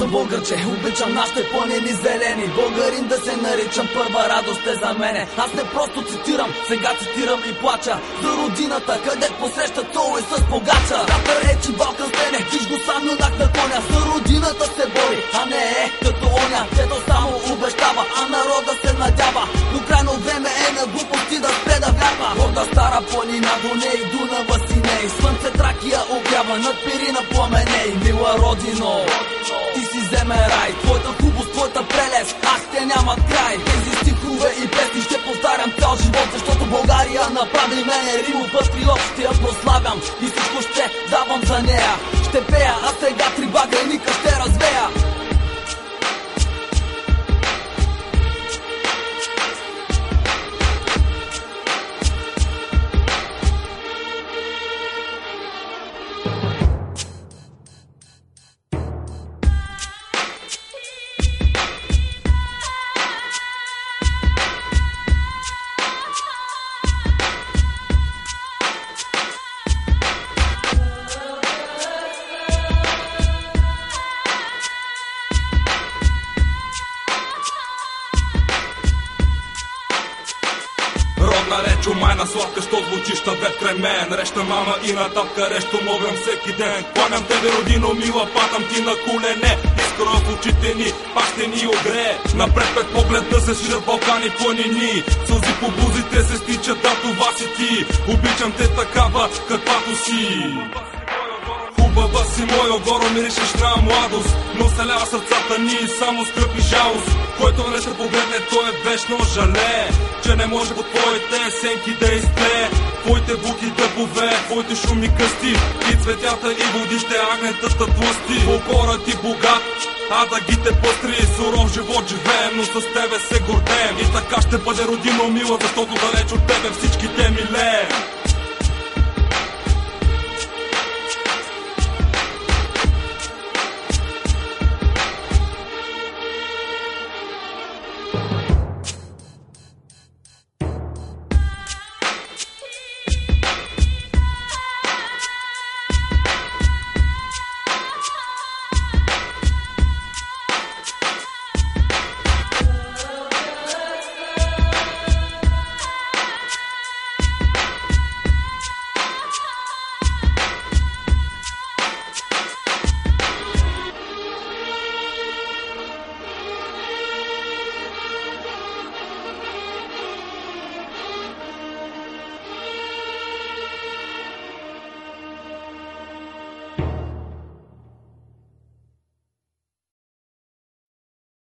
съм българче, обичам нашите планини зелени. Българин да се наричам, първа радост е за мене. Аз не просто цитирам, сега цитирам и плача за родината, къде посреща толуй с погача. Рапър речи Балкан стене, виж го сам юнак на коня. За родината се бори, а не е като оня, дето само обещава, а народа се надява. Но крайно време е на глупости да спре да вярва. Горда стара планина, Дуней, Дунава, Синей, слънце Тракия огрява, над Пирина пламеней. Мила родино, ти си земен рай, твоята хубост, твоята прелест, ах те нямат край. Тези стихове и песни ще повтарям цял живот, защото България направи мене Римо патриот. Ще я прославям и всичко ще давам за нея. Ще пея, а сега три багреника ще развея. Родна реч, умайна сладка, що звучиш вет край мен. Реща мама и на татка, рещо мовям всеки ден. Кланям тебе, родино мила, падам ти на колене. Искра в очите ни, пак ще ни огрее. Напред пред поглед да се ширят Балкани планини. Сълзи по бузите се стичат, да това си ти. Обичам те такава, каквато си. Хубава си моя, горо миришеш на младост, но селява сърцата ни само скръп и жалост. Който не те погледне, той е вечно жалее, че не може по твоите сенки да изтлее. Твоите буки дъбове, твоите шумни късти, и цветята и водище, агнетата тлъсти. Покорът ти богат, а да ги те пъстри. Суров живот живеем, но с тебе се гордеем. И така ще бъде родино мила, защото далеч от тебе всички те милеем.